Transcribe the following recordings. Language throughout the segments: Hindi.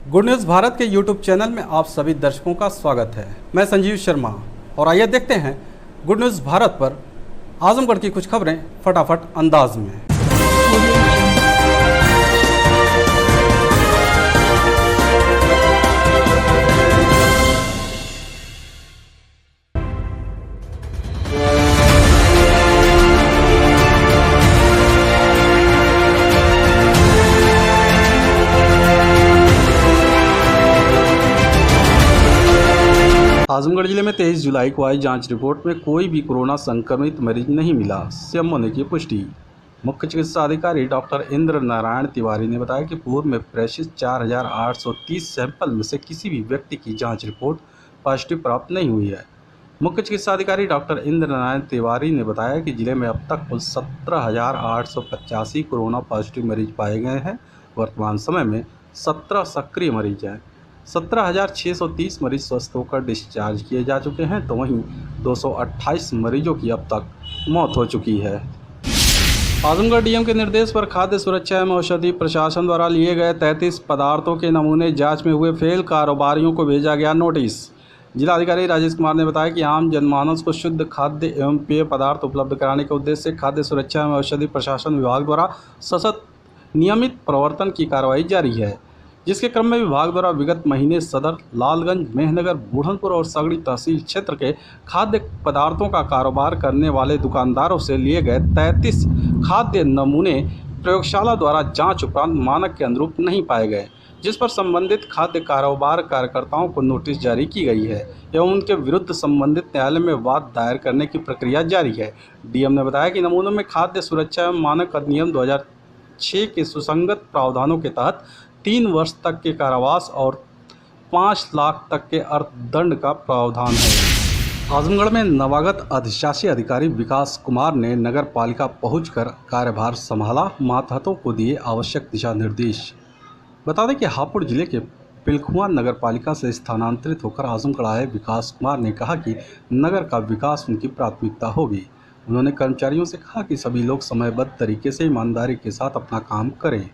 गुड न्यूज़ भारत के यूट्यूब चैनल में आप सभी दर्शकों का स्वागत है। मैं संजीव शर्मा और आइए देखते हैं गुड न्यूज़ भारत पर आजमगढ़ की कुछ खबरें फटाफट अंदाज में। आजमगढ़ जिले में 23 जुलाई को आई जांच रिपोर्ट में कोई भी कोरोना संक्रमित मरीज नहीं मिला। सीएम होने की पुष्टि। मुख्य चिकित्सा अधिकारी डॉक्टर इंद्र नारायण तिवारी ने बताया कि पूर्व में प्रेषित 4,830 सैंपल में से किसी भी व्यक्ति की जांच रिपोर्ट पॉजिटिव प्राप्त नहीं हुई है। मुख्य चिकित्सा अधिकारी डॉक्टर इंद्र नारायण तिवारी ने बताया कि जिले में अब तक कुल 17,885 कोरोना पॉजिटिव मरीज पाए गए हैं। वर्तमान समय में 17 सक्रिय मरीज हैं। 17,630 मरीज स्वस्थ होकर डिस्चार्ज किए जा चुके हैं, तो वहीं 228 मरीजों की अब तक मौत हो चुकी है। आजमगढ़ डीएम के निर्देश पर खाद्य सुरक्षा एवं औषधि प्रशासन द्वारा लिए गए 33 पदार्थों के नमूने जांच में हुए फेल कारोबारियों को भेजा गया नोटिस। जिलाधिकारी राजेश कुमार ने बताया कि आम जनमानस को शुद्ध खाद्य एवं पेय पदार्थ उपलब्ध कराने के उद्देश्य से खाद्य सुरक्षा एवं औषधि प्रशासन विभाग द्वारा सतत नियमित प्रवर्तन की कार्रवाई जारी है, जिसके क्रम में विभाग द्वारा विगत महीने सदर, लालगंज, मेहनगर, बूढ़नपुर और सगड़ी तहसील क्षेत्र के खाद्य पदार्थों का कारोबार करने वाले दुकानदारों से लिए गए 33 खाद्य नमूने प्रयोगशाला द्वारा जांच उपरांत मानक के अनुरूप नहीं पाए गए, जिस पर संबंधित खाद्य कारोबार कार्यकर्ताओं को नोटिस जारी की गई है एवं उनके विरुद्ध संबंधित न्यायालय में वाद दायर करने की प्रक्रिया जारी है। डीएम ने बताया कि नमूनों में खाद्य सुरक्षा एवं मानक अधिनियम 2006 के सुसंगत प्रावधानों के तहत 3 वर्ष तक के कारावास और 5 लाख तक के अर्थदंड का प्रावधान है। आजमगढ़ में नवागत अधिशासी अधिकारी विकास कुमार ने नगर पालिका पहुंचकर कार्यभार संभाला। मातहतों को दिए आवश्यक दिशा निर्देश। बता दें कि हापुड़ जिले के पिलखुआ नगर पालिका से स्थानांतरित होकर आजमगढ़ आए विकास कुमार ने कहा कि नगर का विकास उनकी प्राथमिकता होगी। उन्होंने कर्मचारियों से कहा कि सभी लोग समयबद्ध तरीके से ईमानदारी के साथ अपना काम करें।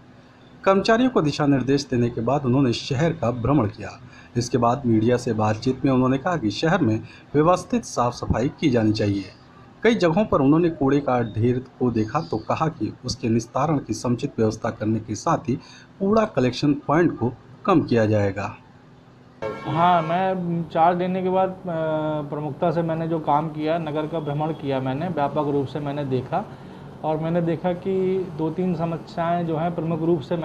कर्मचारियों को दिशा निर्देश देने के बाद उन्होंने शहर का भ्रमण किया। इसके बाद मीडिया से बातचीत में उन्होंने कहा कि शहर में व्यवस्थित साफ सफाई की जानी चाहिए। कई जगहों पर उन्होंने कूड़े का ढेर को देखा तो कहा कि उसके निस्तारण की समुचित व्यवस्था करने के साथ ही कूड़ा कलेक्शन पॉइंट को कम किया जाएगा। हाँ, मैं चार्ज लेने के बाद प्रमुखता से मैंने जो काम किया, नगर का भ्रमण किया, मैंने व्यापक रूप से मैंने देखा और मैंने देखा कि 2-3 समस्याएं जो हैं प्रमुख रूप से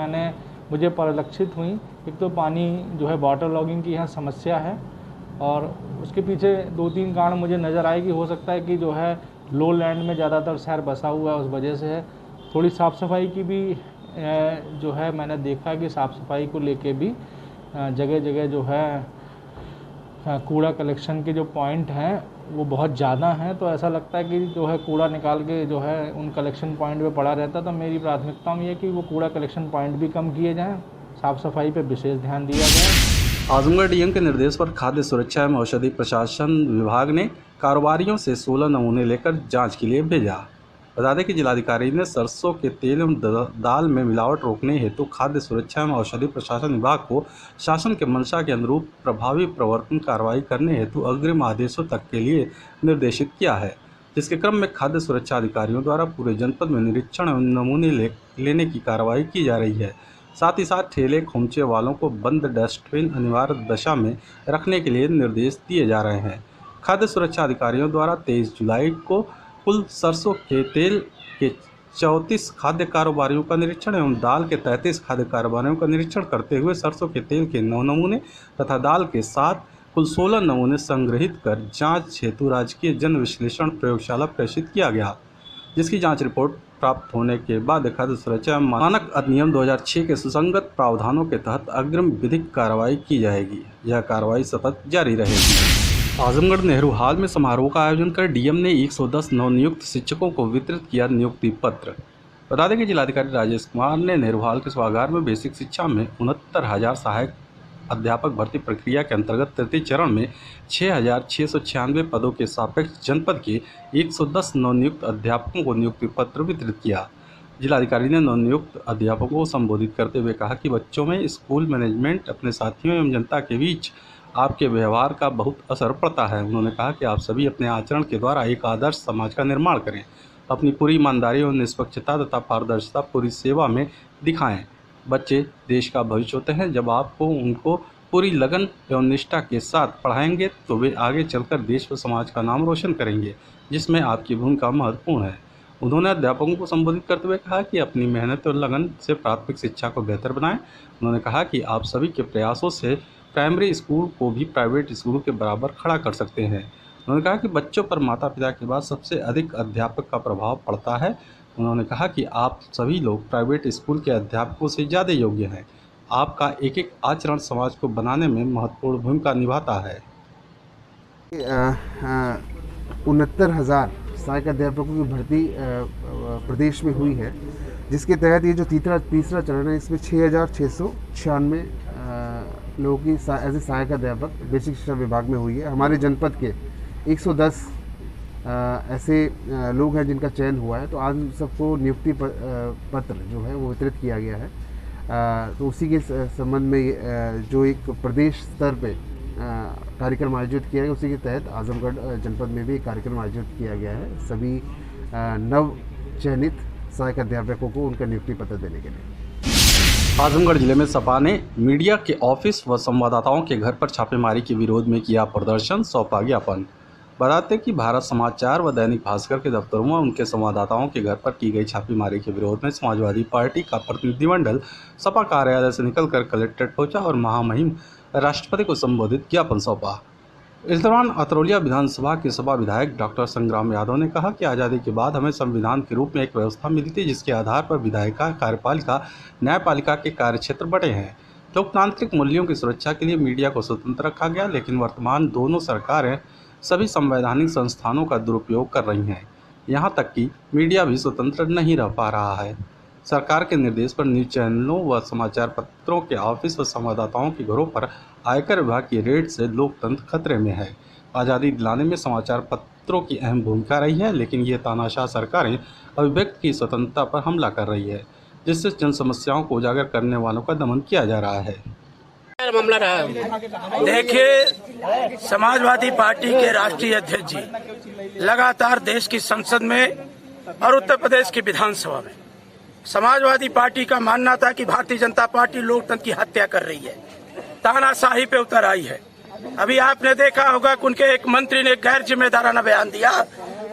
मुझे परिलक्षित हुई। एक तो पानी जो है वाटर लॉगिंग की यहाँ समस्या है और उसके पीछे 2-3 कारण मुझे नज़र आए कि हो सकता है कि जो है लो लैंड में ज़्यादातर शहर बसा हुआ है, उस वजह से है। थोड़ी साफ़ सफाई की भी जो है मैंने देखा कि साफ़ सफाई को लेके भी जगह जगह जो है कूड़ा कलेक्शन के जो पॉइंट हैं वो बहुत ज़्यादा हैं, तो ऐसा लगता है कि जो है कूड़ा निकाल के जो है उन कलेक्शन पॉइंट पे पड़ा रहता। तो मेरी प्राथमिकता में ये कि वो कूड़ा कलेक्शन पॉइंट भी कम किए जाएं, साफ़ सफाई पे विशेष ध्यान दिया जाए। आजमगढ़ डीएम के निर्देश पर खाद्य सुरक्षा एवं औषधि प्रशासन विभाग ने कारोबारियों से 16 नमूने लेकर जाँच के लिए भेजा। बता दें कि जिलाधिकारी ने सरसों के तेल एवं दाल में मिलावट रोकने हेतु खाद्य सुरक्षा एवं औषधि प्रशासन विभाग को शासन के मंशा के अनुरूप प्रभावी प्रवर्तन कार्रवाई करने हेतु अग्रिम आदेशों तक के लिए निर्देशित किया है, जिसके क्रम में खाद्य सुरक्षा अधिकारियों द्वारा पूरे जनपद में निरीक्षण एवं नमूने लेने की कार्रवाई की जा रही है। साथ ही साथ ठेले खोमचे वालों को बंद डस्टबिन अनिवार्य दशा में रखने के लिए निर्देश दिए जा रहे हैं। खाद्य सुरक्षा अधिकारियों द्वारा 23 जुलाई को कुल सरसों के तेल के 34 खाद्य कारोबारियों का निरीक्षण एवं दाल के 33 खाद्य कारोबारियों का निरीक्षण करते हुए सरसों के तेल के 9 नमूने तथा दाल के 7 कुल 16 नमूने संग्रहित कर जांच हेतु राजकीय जन विश्लेषण प्रयोगशाला प्रेषित किया गया, जिसकी जांच रिपोर्ट प्राप्त होने के बाद खाद्य सुरक्षा मानक अधिनियम 2006 के सुसंगत प्रावधानों के तहत अग्रिम विधिक कार्रवाई की जाएगी। यह कार्रवाई सतत जारी रहेगी। आजमगढ़ नेहरू हाल में समारोह का आयोजन कर डीएम ने 110 नवनियुक्त शिक्षकों को वितरित किया नियुक्ति पत्र। बता दें कि जिलाधिकारी राजेश कुमार ने नेहरू हाल के सभागार में बेसिक शिक्षा में 69,000 सहायक अध्यापक भर्ती प्रक्रिया के अंतर्गत तृतीय चरण में 6,696 पदों के सापेक्ष जनपद के 110 नवनियुक्त अध्यापकों को नियुक्ति पत्र वितरित किया। जिलाधिकारी ने नवनियुक्त अध्यापकों को संबोधित करते हुए कहा कि बच्चों में स्कूल मैनेजमेंट, अपने साथियों एवं जनता के बीच आपके व्यवहार का बहुत असर पड़ता है। उन्होंने कहा कि आप सभी अपने आचरण के द्वारा एक आदर्श समाज का निर्माण करें, अपनी पूरी ईमानदारी और निष्पक्षता तथा पारदर्शिता पूरी सेवा में दिखाएं। बच्चे देश का भविष्य होते हैं। जब आपको उनको पूरी लगन एवं निष्ठा के साथ पढ़ाएंगे तो वे आगे चलकर देश व समाज का नाम रोशन करेंगे, जिसमें आपकी भूमिका महत्वपूर्ण है। उन्होंने अध्यापकों को संबोधित करते हुए कहा कि अपनी मेहनत और लगन से प्राथमिक शिक्षा को बेहतर बनाएं। उन्होंने कहा कि आप सभी के प्रयासों से प्राइमरी स्कूल को भी प्राइवेट स्कूल के बराबर खड़ा कर सकते हैं। उन्होंने कहा कि बच्चों पर माता पिता के बाद सबसे अधिक अध्यापक का प्रभाव पड़ता है। उन्होंने कहा कि आप सभी लोग प्राइवेट स्कूल के अध्यापकों से ज़्यादा योग्य हैं। आपका एक एक आचरण समाज को बनाने में महत्वपूर्ण भूमिका निभाता है। 69,000 सहायक अध्यापकों की भर्ती प्रदेश में हुई है, जिसके तहत ये जो तीसरा चरण है, इसमें 6,696 लोगों की एज ए सहायक अध्यापक बेसिक शिक्षा विभाग में हुई है। हमारे जनपद के 110 ऐसे लोग हैं जिनका चयन हुआ है, तो आज सबको नियुक्ति पत्र जो है वो वितरित किया गया है। तो उसी के संबंध में जो एक प्रदेश स्तर पे कार्यक्रम आयोजित किया गया, उसी के तहत आजमगढ़ जनपद में भी एक कार्यक्रम आयोजित किया गया है सभी नव चयनित सहायक अध्यापकों को उनका नियुक्ति पत्र देने के लिए। आजमगढ़ जिले में सपा ने मीडिया के ऑफिस व संवाददाताओं के घर पर छापेमारी के विरोध में किया प्रदर्शन, सौंपा ज्ञापन। बताते कि भारत समाचार व दैनिक भास्कर के दफ्तरों में उनके संवाददाताओं के घर पर की गई छापेमारी के विरोध में समाजवादी पार्टी का प्रतिनिधिमंडल सपा कार्यालय से निकलकर कलेक्ट्रेट पहुंचा और महामहिम राष्ट्रपति को संबोधित ज्ञापन सौंपा। इस दौरान अतरौलिया विधानसभा के सपा विधायक डॉक्टर संग्राम यादव ने कहा कि आज़ादी के बाद हमें संविधान के रूप में एक व्यवस्था मिली थी, जिसके आधार पर विधायिका, कार्यपालिका, न्यायपालिका के कार्यक्षेत्र बटे हैं। लोकतांत्रिक मूल्यों की सुरक्षा के लिए मीडिया को स्वतंत्र रखा गया, लेकिन वर्तमान दोनों सरकारें सभी संवैधानिक संस्थानों का दुरुपयोग कर रही हैं। यहाँ तक कि मीडिया भी स्वतंत्र नहीं रह पा रहा है। सरकार के निर्देश पर न्यूज चैनलों व समाचार पत्रों के ऑफिस व संवाददाताओं के घरों पर आयकर विभाग की रेड से लोकतंत्र खतरे में है। आज़ादी दिलाने में समाचार पत्रों की अहम भूमिका रही है, लेकिन ये तानाशाह सरकारें अभिव्यक्ति की स्वतंत्रता पर हमला कर रही है, जिससे जन समस्याओं को उजागर करने वालों का दमन किया जा रहा है। मामला रहा। देखिए, समाजवादी पार्टी के राष्ट्रीय अध्यक्ष जी लगातार देश की संसद में और उत्तर प्रदेश की विधानसभा में समाजवादी पार्टी का मानना था कि भारतीय जनता पार्टी लोकतंत्र की हत्या कर रही है, तानाशाही पे उतर आई है। अभी आपने देखा होगा कि उनके एक मंत्री ने गैर जिम्मेदाराना बयान दिया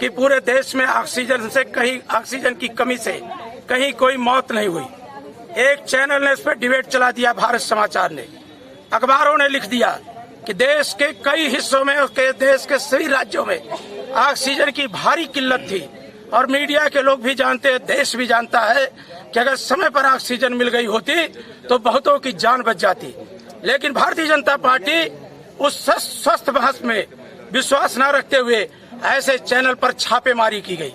कि पूरे देश में ऑक्सीजन की कमी से कहीं कोई मौत नहीं हुई। एक चैनल ने इस पर डिबेट चला दिया, भारत समाचार ने, अखबारों ने लिख दिया कि देश के कई हिस्सों में, उसके देश के सभी राज्यों में ऑक्सीजन की भारी किल्लत थी। और मीडिया के लोग भी जानते हैं, देश भी जानता है कि अगर समय पर ऑक्सीजन मिल गई होती तो बहुतों की जान बच जाती। लेकिन भारतीय जनता पार्टी उस स्वस्थ बहस में विश्वास न रखते हुए ऐसे चैनल पर छापेमारी की गई।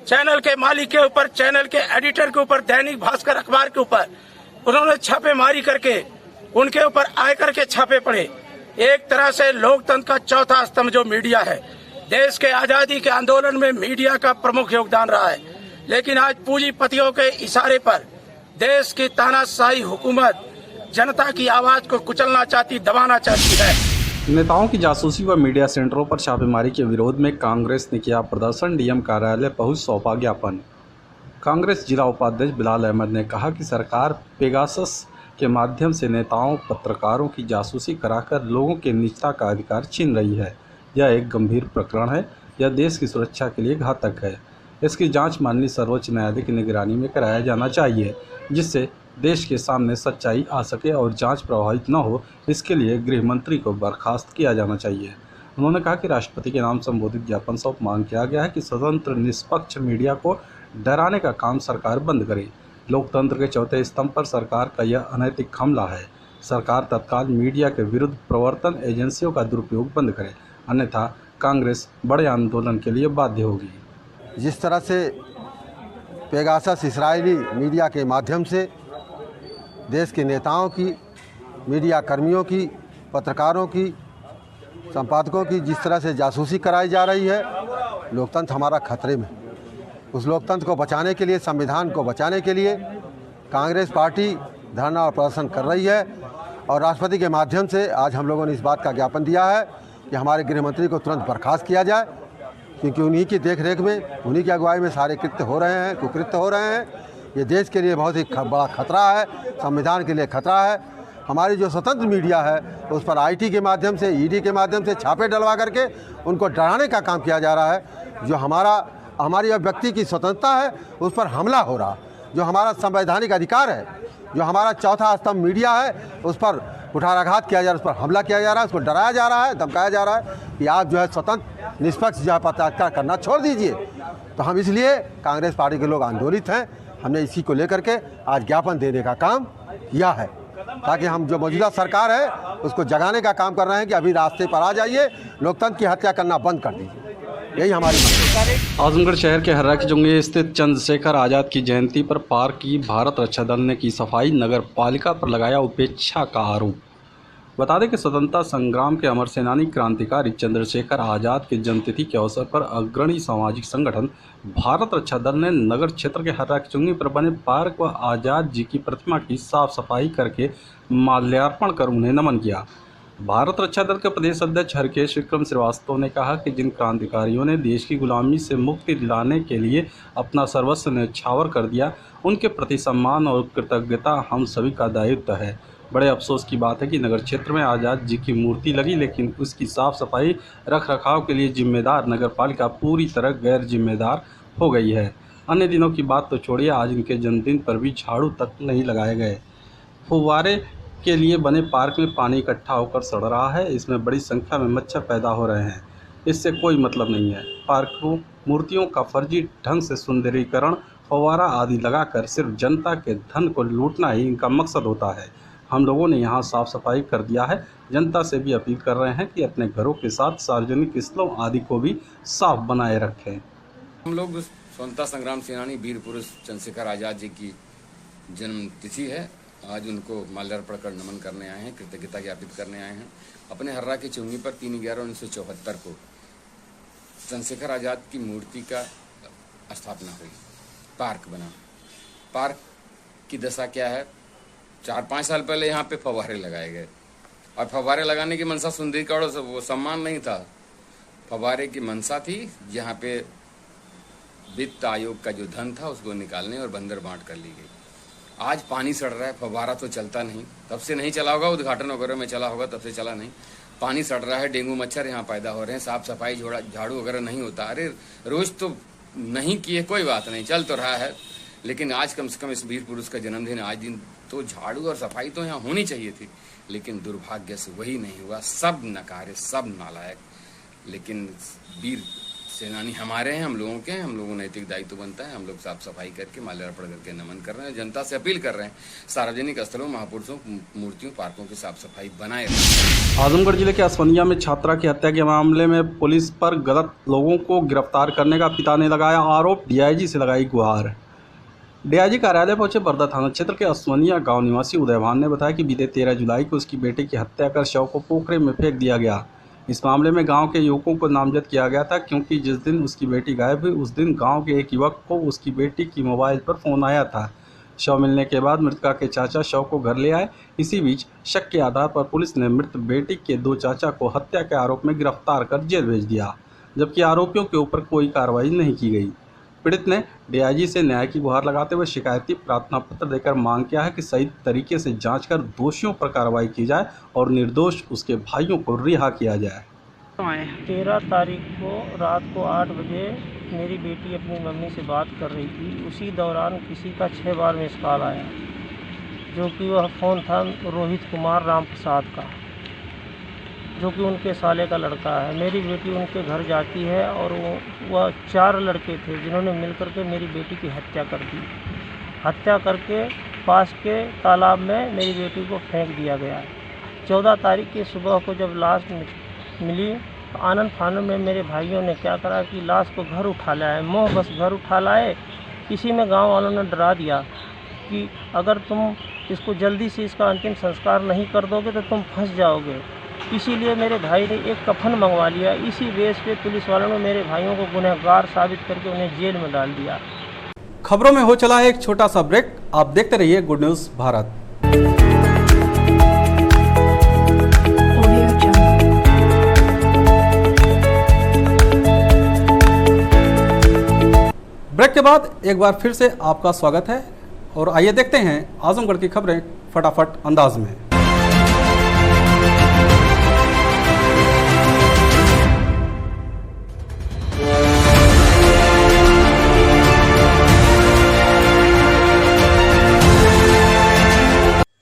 चैनल के मालिक के ऊपर, चैनल के एडिटर के ऊपर, दैनिक भास्कर अखबार के ऊपर उन्होंने छापेमारी करके उनके ऊपर आयकर के छापे पड़े। एक तरह से लोकतंत्र का चौथा स्तंभ जो मीडिया है, देश के आजादी के आंदोलन में मीडिया का प्रमुख योगदान रहा है, लेकिन आज पूंजीपतियों के इशारे पर देश की तानाशाही हुकूमत जनता की आवाज को कुचलना चाहती, दबाना चाहती है। नेताओं की जासूसी व मीडिया सेंटरों पर छापेमारी के विरोध में कांग्रेस ने किया प्रदर्शन, डीएम कार्यालय पहुंच, सौंपा ज्ञापन। कांग्रेस जिला उपाध्यक्ष बिलाल अहमद ने कहा कि सरकार पेगासस के माध्यम से नेताओं, पत्रकारों की जासूसी कराकर लोगों के निजता का अधिकार छीन रही है। यह एक गंभीर प्रकरण है, यह देश की सुरक्षा के लिए घातक है। इसकी जांच माननीय सर्वोच्च न्यायालय की निगरानी में कराया जाना चाहिए, जिससे देश के सामने सच्चाई आ सके और जांच प्रभावित न हो। इसके लिए गृह मंत्री को बर्खास्त किया जाना चाहिए। उन्होंने कहा कि राष्ट्रपति के नाम संबोधित ज्ञापन सौंप मांग किया गया है कि स्वतंत्र निष्पक्ष मीडिया को डराने का काम सरकार बंद करे। लोकतंत्र के चौथे स्तंभ पर सरकार का यह अनैतिक हमला है। सरकार तत्काल मीडिया के विरुद्ध प्रवर्तन एजेंसियों का दुरुपयोग बंद करे, अन्यथा कांग्रेस बड़े आंदोलन के लिए बाध्य होगी। जिस तरह से पेगासस इस्राएली मीडिया के माध्यम से देश के नेताओं की, मीडिया कर्मियों की, पत्रकारों की, संपादकों की जिस तरह से जासूसी कराई जा रही है, लोकतंत्र हमारा खतरे में। उस लोकतंत्र को बचाने के लिए, संविधान को बचाने के लिए कांग्रेस पार्टी धरना और प्रदर्शन कर रही है। और राष्ट्रपति के माध्यम से आज हम लोगों ने इस बात का ज्ञापन दिया है कि हमारे गृह मंत्री को तुरंत बर्खास्त किया जाए, क्योंकि उन्हीं की देखरेख में, उन्हीं की अगुवाई में सारे कृत्य हो रहे हैं, कुकृत्य हो रहे हैं। ये देश के लिए बहुत ही बड़ा खतरा है, संविधान के लिए खतरा है। हमारी जो स्वतंत्र मीडिया है उस पर आईटी के माध्यम से, ईडी के माध्यम से छापे डलवा करके उनको डराने का काम किया जा रहा है। जो हमारी अभिव्यक्ति की स्वतंत्रता है उस पर हमला हो रहा, जो हमारा संवैधानिक अधिकार है, जो हमारा चौथा स्तंभ मीडिया है उस पर कुठाराघात किया जा रहा है, उस पर हमला किया जा रहा है, उसको डराया जा रहा है, धमकाया जा रहा है कि आप जो है स्वतंत्र निष्पक्ष जो है पत्रकारिता करना छोड़ दीजिए। तो हम इसलिए कांग्रेस पार्टी के लोग आंदोलित हैं। हमने इसी को लेकर के आज ज्ञापन देने का काम किया है, ताकि हम जो मौजूदा सरकार है उसको जगाने का काम कर रहे हैं कि अभी रास्ते पर आ जाइए, लोकतंत्र की हत्या करना बंद कर दीजिए। यही हमारी आजमगढ़ शहर के हर्रा की चुंगी स्थित चंद्रशेखर आज़ाद की जयंती पर पार्क की भारत रक्षा दल ने की सफाई, नगर पालिका पर लगाया उपेक्षा का आरोप। बता दें कि स्वतंत्रता संग्राम के अमर सेनानी क्रांतिकारी चंद्रशेखर आज़ाद के जन्मतिथि के अवसर पर अग्रणी सामाजिक संगठन भारत रक्षा दल ने नगर क्षेत्र के हर्रा की चुंगी पर बने पार्क व आज़ाद जी की प्रतिमा की साफ सफाई करके माल्यार्पण कर उन्हें नमन किया। भारत रक्षा दल के प्रदेश अध्यक्ष हरकेश विक्रम श्रीवास्तव ने कहा कि जिन क्रांतिकारियों ने देश की गुलामी से मुक्ति दिलाने के लिए अपना सर्वस्व न्यौछावर कर दिया, उनके प्रति सम्मान और कृतज्ञता हम सभी का दायित्व है। बड़े अफसोस की बात है कि नगर क्षेत्र में आज़ाद जी की मूर्ति लगी, लेकिन उसकी साफ सफाई रख रखाव के लिए जिम्मेदार नगर पालिका पूरी तरह गैर जिम्मेदार हो गई है। अन्य दिनों की बात तो छोड़िए, आज इनके जन्मदिन पर भी झाड़ू तक नहीं लगाए गए। फुव्वारे के लिए बने पार्क में पानी इकट्ठा होकर सड़ रहा है, इसमें बड़ी संख्या में मच्छर पैदा हो रहे हैं। इससे कोई मतलब नहीं है। पार्कों, मूर्तियों का फर्जी ढंग से सुंदरीकरण, फव्वारा आदि लगाकर सिर्फ जनता के धन को लूटना ही इनका मकसद होता है। हम लोगों ने यहाँ साफ सफाई कर दिया है। जनता से भी अपील कर रहे हैं कि अपने घरों के साथ सार्वजनिक स्थलों आदि को भी साफ बनाए रखें। हम लोग स्वतंत्रता संग्राम सेनानी वीर पुरुष चंद्रशेखर आज़ाद जी की जन्म तिथि है। आज उनको माल्यार्पण कर नमन करने आए हैं, कृतज्ञता ज्ञापित करने आए हैं। अपने हर्रा की चुंगी पर 3/11/1974 को चंद्रशेखर आज़ाद की मूर्ति का स्थापना हुई, पार्क बना। पार्क की दशा क्या है, 4-5 साल पहले यहाँ पे फव्वारे लगाए गए, और फव्वारे लगाने की मनसा सुंदरीकरण वो सम्मान नहीं था। फव्वारे की मनसा थी यहाँ पे वित्त आयोग का जो धन था उसको निकालने और बंदर बांट कर ली गई। आज पानी सड़ रहा है, फव्वारा तो चलता नहीं, तब से नहीं चला होगा, उद्घाटन वगैरह में चला होगा, तब से चला नहीं। पानी सड़ रहा है, डेंगू मच्छर यहाँ पैदा हो रहे हैं, साफ सफाई झाड़ू वगैरह नहीं होता। अरे रोज तो नहीं किए कोई बात नहीं, चल तो रहा है, लेकिन आज कम से कम इस वीर पुरुष का जन्मदिन, आज दिन तो झाड़ू और सफाई तो यहाँ होनी चाहिए थी, लेकिन दुर्भाग्य से वही नहीं हुआ। सब नकारे, सब नालायक। लेकिन वीर सेनानी हमारे हैं, हम लोगों के हैं, हम लोगों नैतिक दायित्व बनता है। हम लोग साफ सफाई करके माल्यार्पण करके नमन कर रहे हैं। जनता से अपील कर रहे हैं, सार्वजनिक स्थलों, महापुरुषों, मूर्तियों, पार्कों की साफ सफाई बनाए रखें। आजमगढ़ जिले के असवनिया में छात्रा की हत्या के मामले में पुलिस पर गलत लोगों को गिरफ्तार करने का पिता ने लगाया आरोप, डीआईजी से लगाई गुहार। डीआईजी कार्यालय पहुंचे बरदा थाना क्षेत्र के असवनिया गांव निवासी उदय भान ने बताया कि बीते 13 जुलाई को उसकी बेटे की हत्या कर शव को पोखरे में फेंक दिया गया। इस मामले में गांव के युवकों को नामजद किया गया था, क्योंकि जिस दिन उसकी बेटी गायब हुई उस दिन गांव के एक युवक को उसकी बेटी की मोबाइल पर फ़ोन आया था। शव मिलने के बाद मृतका के चाचा शव को घर ले आए। इसी बीच शक के आधार पर पुलिस ने मृत बेटी के 2 चाचा को हत्या के आरोप में गिरफ्तार कर जेल भेज दिया, जबकि आरोपियों के ऊपर कोई कार्रवाई नहीं की गई। पीड़ित ने डीआईजी से न्याय की गुहार लगाते हुए शिकायती प्रार्थना पत्र देकर मांग किया है कि सही तरीके से जांच कर दोषियों पर कार्रवाई की जाए और निर्दोष उसके भाइयों को रिहा किया जाए। 13 तारीख को रात को 8 बजे मेरी बेटी अपनी मम्मी से बात कर रही थी। उसी दौरान किसी का 6 बार मिस कॉल आया, जो कि वह फ़ोन था रोहित कुमार राम प्रसाद का, जो कि उनके साले का लड़का है। मेरी बेटी उनके घर जाती है और वह 4 लड़के थे जिन्होंने मिलकर के मेरी बेटी की हत्या कर दी। हत्या करके पास के तालाब में मेरी बेटी को फेंक दिया गया। 14 तारीख की सुबह को जब लाश मिली तो आनंद फानन में मेरे भाइयों ने क्या करा कि लाश को घर उठा लाए, मोह बस घर उठा लाए। इसी में गांव वालों ने डरा दिया कि अगर तुम इसको जल्दी से इसका अंतिम संस्कार नहीं कर दोगे तो तुम फंस जाओगे। इसीलिए मेरे भाई ने एक कफन मंगवा लिया। इसी बेस पे पुलिस वालों ने मेरे भाइयों को गुनहगार साबित करके उन्हें जेल में डाल दिया। खबरों में हो चला है एक छोटा सा ब्रेक। आप देखते रहिए गुड न्यूज़ भारत। ब्रेक के बाद एक बार फिर से आपका स्वागत है और आइए देखते हैं आजमगढ़ की खबरें फटाफट अंदाज में।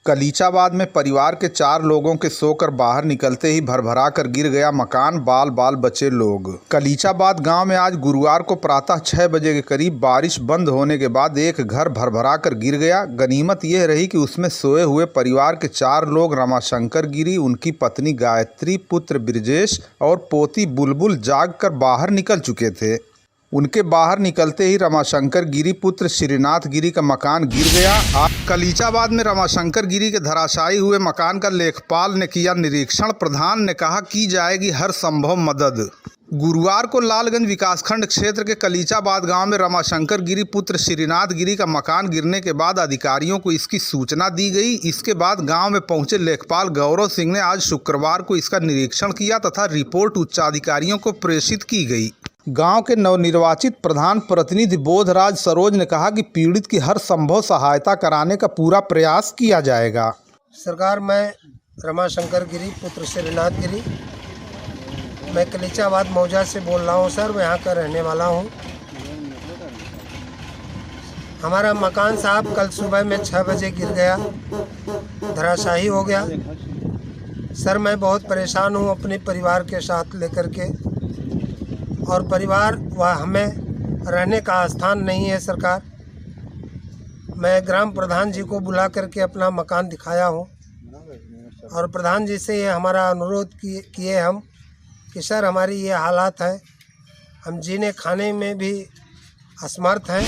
कलीचाबाद में परिवार के 4 लोगों के सोकर बाहर निकलते ही भरभरा कर गिर गया मकान, बाल बाल बचे लोग। कलीचाबाद गांव में आज गुरुवार को प्रातः 6 बजे के करीब बारिश बंद होने के बाद एक घर भरभरा कर गिर गया। गनीमत यह रही कि उसमें सोए हुए परिवार के 4 लोग रमाशंकर गिरी, उनकी पत्नी गायत्री, पुत्र ब्रिजेश और पोती बुलबुल जाग कर बाहर निकल चुके थे। उनके बाहर निकलते ही रमाशंकर गिरी पुत्र श्रीनाथ गिरी का मकान गिर गया। कलीचाबाद में रमाशंकर गिरी के धराशायी हुए मकान का लेखपाल ने किया निरीक्षण। प्रधान ने कहा की जाएगी हर संभव मदद। गुरुवार को लालगंज विकासखंड क्षेत्र के कलीचाबाद गांव में रमाशंकर गिरी पुत्र श्रीनाथ गिरी का मकान गिरने के बाद अधिकारियों को इसकी सूचना दी गई। इसके बाद गांव में पहुंचे लेखपाल गौरव सिंह ने आज शुक्रवार को इसका निरीक्षण किया तथा रिपोर्ट उच्चाधिकारियों को प्रेषित की गई। गांव के नवनिर्वाचित प्रधान प्रतिनिधि बोधराज सरोज ने कहा कि पीड़ित की हर संभव सहायता कराने का पूरा प्रयास किया जाएगा। सरकार, मैं रमाशंकर गिरी पुत्र श्रीनाथ गिरी, मैं कलीचाबाद मौजा से बोल रहा हूँ सर। मैं यहाँ का रहने वाला हूँ। हमारा मकान साहब कल सुबह में 6 बजे गिर गया, धराशायी हो गया। सर मैं बहुत परेशान हूँ अपने परिवार के साथ लेकर के, और परिवार वह हमें रहने का स्थान नहीं है। सरकार, मैं ग्राम प्रधान जी को बुला करके अपना मकान दिखाया हूँ और प्रधान जी से ये हमारा अनुरोध किए हम कि सर हमारी ये हालात है, हम जीने खाने में भी असमर्थ हैं।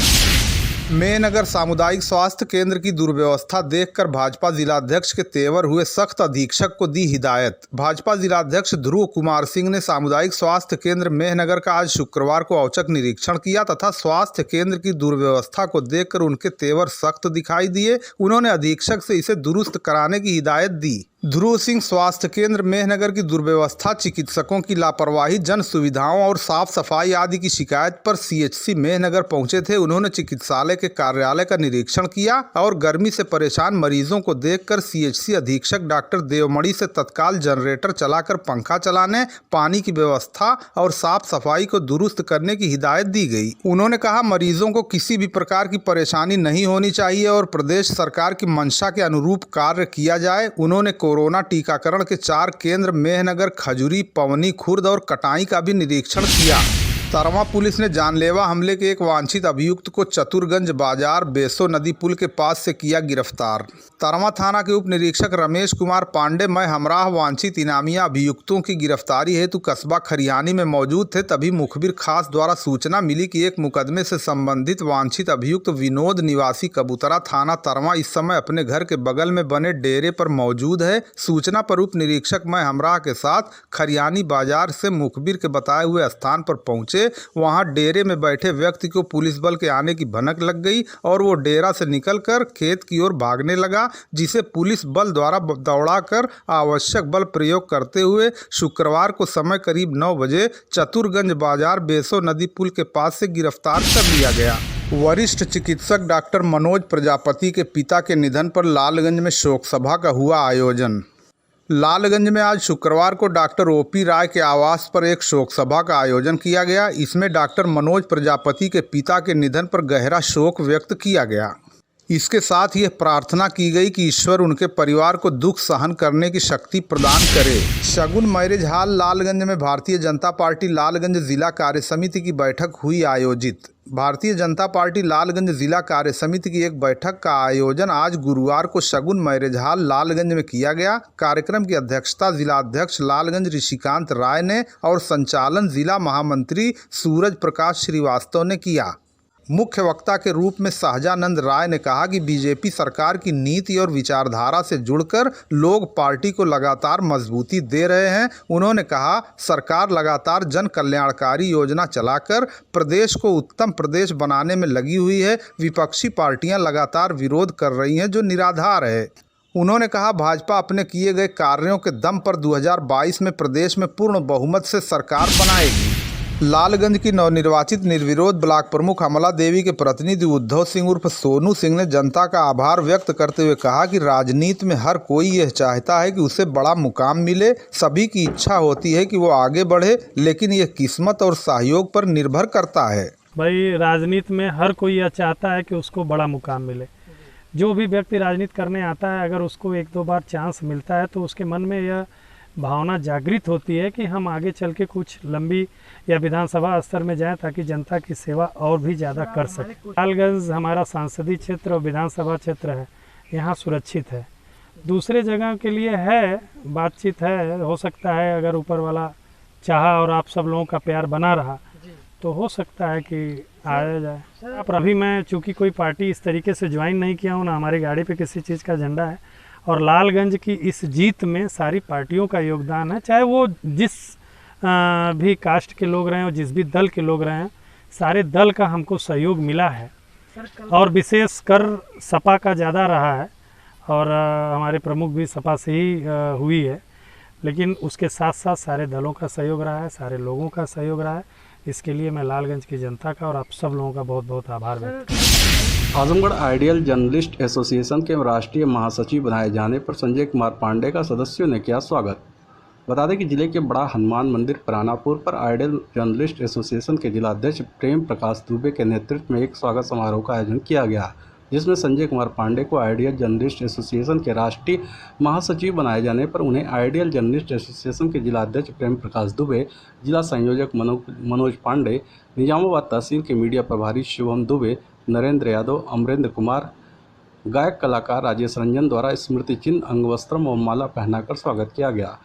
मेहनगर सामुदायिक स्वास्थ्य केंद्र की दुर्व्यवस्था देखकर भाजपा जिलाध्यक्ष के तेवर हुए सख्त अधीक्षक को दी हिदायत। भाजपा जिलाध्यक्ष ध्रुव कुमार सिंह ने सामुदायिक स्वास्थ्य केंद्र मेहनगर का आज शुक्रवार को औचक निरीक्षण किया तथा स्वास्थ्य केंद्र की दुर्व्यवस्था को देखकर उनके तेवर सख्त दिखाई दिए। उन्होंने अधीक्षक से इसे दुरुस्त कराने की हिदायत दी। ध्रुव सिंह स्वास्थ्य केंद्र मेहनगर की दुर्व्यवस्था, चिकित्सकों की लापरवाही, जन सुविधाओं और साफ सफाई आदि की शिकायत पर सीएचसी मेहनगर पहुंचे थे। उन्होंने चिकित्सालय के कार्यालय का निरीक्षण किया और गर्मी से परेशान मरीजों को देखकर सीएचसी अधीक्षक डॉक्टर देवमणि से तत्काल जनरेटर चलाकर पंखा चलाने, पानी की व्यवस्था और साफ सफाई को दुरुस्त करने की हिदायत दी गई। उन्होंने कहा मरीजों को किसी भी प्रकार की परेशानी नहीं होनी चाहिए और प्रदेश सरकार की मंशा के अनुरूप कार्य किया जाए। उन्होंने कोरोना टीकाकरण के 4 केंद्र मेहनगर, खजुरी, पवनी, खुर्द और कटाई का भी निरीक्षण किया। तरवा पुलिस ने जानलेवा हमले के एक वांछित अभियुक्त को चतुरगंज बाजार बेसो नदी पुल के पास से किया गिरफ्तार। तरवा थाना के उप निरीक्षक रमेश कुमार पांडे मैं हमराह वांछित इनामिया अभियुक्तों की गिरफ्तारी हेतु कस्बा खरियानी में मौजूद थे। तभी मुखबिर खास द्वारा सूचना मिली कि एक मुकदमे से संबंधित वांछित अभियुक्त विनोद निवासी कबूतरा थाना तरवा इस समय अपने घर के बगल में बने डेरे पर मौजूद है। सूचना पर उप निरीक्षक मैं हमराह के साथ खरियानी बाजार से मुखबिर के बताए हुए स्थान पर पहुंचे। वहां डेरे में बैठे व्यक्ति को पुलिस बल के आने की भनक लग गई और वो डेरा से निकलकर खेत की ओर भागने लगा, जिसे पुलिस बल द्वारा दौड़ाकर आवश्यक बल प्रयोग करते हुए शुक्रवार को समय करीब 9 बजे चतुरगंज बाजार बेसो नदी पुल के पास से गिरफ्तार कर लिया गया। वरिष्ठ चिकित्सक डॉक्टर मनोज प्रजापति के पिता के निधन पर लालगंज में शोक सभा का हुआ आयोजन। लालगंज में आज शुक्रवार को डॉक्टर ओपी राय के आवास पर एक शोक सभा का आयोजन किया गया। इसमें डॉक्टर मनोज प्रजापति के पिता के निधन पर गहरा शोक व्यक्त किया गया। इसके साथ ही प्रार्थना की गई कि ईश्वर उनके परिवार को दुख सहन करने की शक्ति प्रदान करे। शगुन मैरिज हॉल लालगंज में भारतीय जनता पार्टी लालगंज जिला कार्य समिति की बैठक हुई आयोजित। भारतीय जनता पार्टी लालगंज जिला कार्य समिति की एक बैठक का आयोजन आज गुरुवार को शगुन मैरिज हॉल लालगंज में किया गया। कार्यक्रम की अध्यक्षता जिलाध्यक्ष लालगंज ऋषिकांत राय ने और संचालन जिला महामंत्री सूरज प्रकाश श्रीवास्तव ने किया। मुख्य वक्ता के रूप में सहजानंद राय ने कहा कि बीजेपी सरकार की नीति और विचारधारा से जुड़कर लोग पार्टी को लगातार मजबूती दे रहे हैं। उन्होंने कहा, सरकार लगातार जन कल्याणकारी योजना चलाकर प्रदेश को उत्तम प्रदेश बनाने में लगी हुई है। विपक्षी पार्टियां लगातार विरोध कर रही हैं जो निराधार है। उन्होंने कहा, भाजपा अपने किए गए कार्यों के दम पर 2022 में प्रदेश में पूर्ण बहुमत से सरकार बनाएगी। लालगंज की नवनिर्वाचित निर्विरोध ब्लॉक प्रमुख अमला देवी के प्रतिनिधि उद्धव सिंह उर्फ सोनू सिंह ने जनता का आभार व्यक्त करते हुए कहा कि राजनीति में हर कोई यह चाहता है कि उसे बड़ा मुकाम मिले। सभी की इच्छा होती है कि वो आगे बढ़े, लेकिन यह किस्मत और सहयोग पर निर्भर करता है। भाई, राजनीति में हर कोई यह चाहता है कि उसको बड़ा मुकाम मिले। जो भी व्यक्ति राजनीति करने आता है, अगर उसको एक दो बार चांस मिलता है तो उसके मन में यह भावना जागृत होती है कि हम आगे चल के कुछ लंबी या विधानसभा स्तर में जाएं ताकि जनता की सेवा और भी ज़्यादा कर सके। लालगंज हमारा सांसदीय क्षेत्र और विधानसभा क्षेत्र है, यहाँ सुरक्षित है। दूसरे जगह के लिए है बातचीत है, हो सकता है अगर ऊपर वाला चाहा और आप सब लोगों का प्यार बना रहा तो हो सकता है कि आया जाए। पर अभी मैं चूँकि कोई पार्टी इस तरीके से ज्वाइन नहीं किया हूँ, ना हमारी गाड़ी पे किसी चीज़ का झंडा है, और लालगंज की इस जीत में सारी पार्टियों का योगदान है, चाहे वो जिस भी कास्ट के लोग रहे हैं और जिस भी दल के लोग रहे हैं, सारे दल का हमको सहयोग मिला है। और विशेष कर सपा का ज़्यादा रहा है और हमारे प्रमुख भी सपा से ही हुई है, लेकिन उसके साथ साथ सारे दलों का सहयोग रहा है, सारे लोगों का सहयोग रहा है। इसके लिए मैं लालगंज की जनता का और आप सब लोगों का बहुत बहुत आभार व्यक्त करता हूं। आजमगढ़ आइडियल जर्नलिस्ट एसोसिएशन के राष्ट्रीय महासचिव बनाए जाने पर संजय कुमार पांडे का सदस्यों ने किया स्वागत। बता दें कि जिले के बड़ा हनुमान मंदिर परानापुर पर आइडियल जर्नलिस्ट एसोसिएशन के जिलाध्यक्ष प्रेम प्रकाश दुबे के नेतृत्व में एक स्वागत समारोह का आयोजन किया गया, जिसमें संजय कुमार पांडे को आइडियल जर्नलिस्ट एसोसिएशन के राष्ट्रीय महासचिव बनाए जाने पर उन्हें आइडियल जर्नलिस्ट एसोसिएशन के जिलाध्यक्ष प्रेम प्रकाश दुबे, जिला संयोजक मनोज पांडे, निजामाबाद तहसील के मीडिया प्रभारी शुभम दुबे, नरेंद्र यादव, अमरेंद्र कुमार, गायक कलाकार राजेश रंजन द्वारा स्मृति चिन्ह, अंगवस्त्रम और माला पहनाकर स्वागत किया गया।